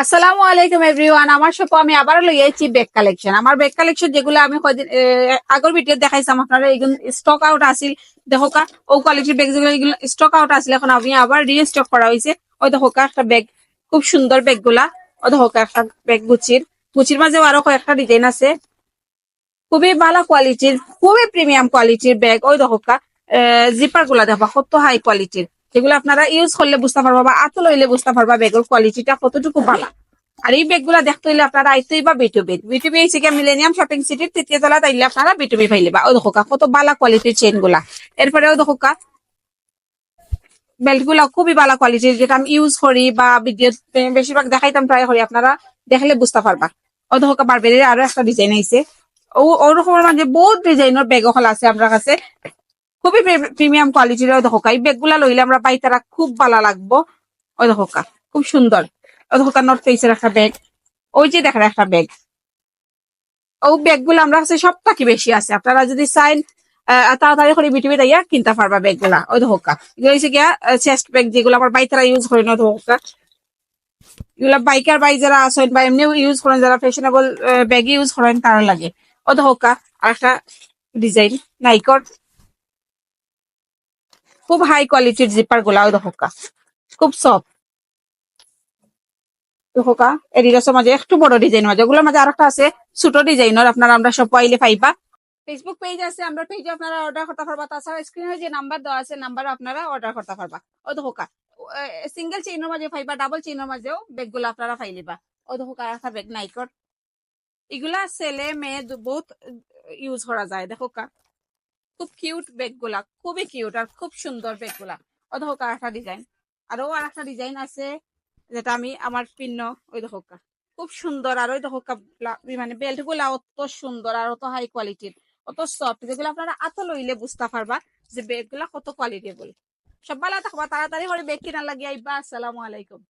আসসালামু আলাইকুম এভরিওয়ান। আমার শপে আমি আবার লই আইছি ব্যাগ কালেকশন। আমার ব্যাগ কালেকশন যেগুলো আমি কয়দিন আগর ভিডিও দেখাইছিলাম আপনারা, এগুলো স্টক আউট আছিল। দেখো কা ও কোয়ালিটির ব্যাগ যেগুলো এগুলো স্টক আউট আছিল, এখন আমি আবার রিস্টক করা হয়েছে। ওই দেখো কা একটা ব্যাগ, খুব সুন্দর ব্যাগ গুলা। ও দেখো কা একটা ব্যাগ গুচির গুচির মাঝেও আরো কয়েকটা ডিজাইন আছে, খুবই ভালো কোয়ালিটির, খুবই প্রিমিয়াম কোয়ালিটির ব্যাগ। ওই দেখো কা জিপার গুলা দেখবা কত হাই কোয়ালিটির, যেগুলো আপনারা ইউজ করলে বুঝতে পারবা বা আতো লইলে বুঝতে পারবা ব্যাগের কোয়ালিটিটা কতটুকু ভালো। আর এই ব্যাগ গুলা দেখতে হইলে আপনারা আইতেই বা বিটুবি বিটুবি এই থেকে মিলেনিয়াম শপিং সিটির তৃতীয় তলা তাইলে আপনারা বিটুবি পাইলে বা। ওই দেখো কা কত বালা কোয়ালিটির চেন গুলা। এরপরে ওই দেখো কা বেল্ট গুলা খুবই ভালো কোয়ালিটির, যেটা আমি ইউজ করি বা ভিডিও বেশিরভাগ দেখাইতাম, ট্রাই করি, আপনারা দেখলে বুঝতে পারবা। ওই দেখো কা বারবেরির আরো একটা ডিজাইন আইছে। ওরকমের মাঝে বহুত ডিজাইনের ব্যাগ হল আছে আপনার কাছে, খুবই প্রিমিয়াম কোয়ালিটির। ওই দেখো কা এই ব্যাগ গুলা লইলে আমরা পাইতারা খুব ভালো লাগবো। ওই দেখো কা খুব সুন্দর। ওই দেখো কা নর্থ ফেসের একটা ব্যাগ, ওই যে দেখেন একটা ব্যাগ। ও ব্যাগ গুলো আমরা কাছে সব থেকে বেশি আছে, আপনারা যদি চাইন তাড়াতাড়ি করে বিটিভি দাইয়া কিনতে পারবা ব্যাগ গুলা। ওই ধোকা এগুলো হচ্ছে গিয়া চেস্ট ব্যাগ, যেগুলো আমার বাইতারা ইউজ করেন। ধোকা এগুলো বাইকার বাই যারা আছেন বা এমনিও ইউজ করেন, যারা ফ্যাশনেবল ব্যাগ ইউজ করেন তারা লাগে। ও ধোকা আর একটা ডিজাইন নাইকর, খুব হাই কোয়ালিটির জিপার গুলা। ওই ধোকা খুব সফট। হোকা এডিডাসের মাঝে একটু বড় ডিজাইন মাঝে, ওগুলোর মাঝে আরেকটা আছে ছোট ডিজাইনের, আপনারা আমরা সব পাইলে পাইবা। ফেসবুক পেজ আছে, আমরা পেজে আপনারা অর্ডার করতে পারবা। তাছাড়া স্ক্রিনে যে নাম্বার দেওয়া আছে, নাম্বারও আপনারা অর্ডার করতে পারবা। ও তো হোকা সিঙ্গেল চেইনের মাঝে পাইবা, ডাবল চেইনের মাঝেও ব্যাগ গুলো আপনারা পাইলিবা। ও তো হোকা একটা ব্যাগ নাইকর, এগুলা ছেলে মেয়ে বহুত ইউজ করা যায়। দেখো কা খুব কিউট ব্যাগ গুলা, খুবই কিউট আর খুব সুন্দর ব্যাগ গুলা। ও দেখো কা একটা ডিজাইন, আরো আর একটা ডিজাইন আছে যেটা আমি আমার পিন্ন। ওই দেখো কা খুব সুন্দর। আর ওই দেখো কা মানে বেল্ট গুলা অত সুন্দর আর অত হাই কোয়ালিটির, অত সফট, যেগুলো আপনারা আতো লইলে বুঝতে পারবা যে ব্যাগ গুলা কত কোয়ালিটি বলে। সব ভালো থাকবা, তাড়াতাড়ি করে ব্যাগ কিনা লাগিয়ে আইবা। আসসালামু আলাইকুম।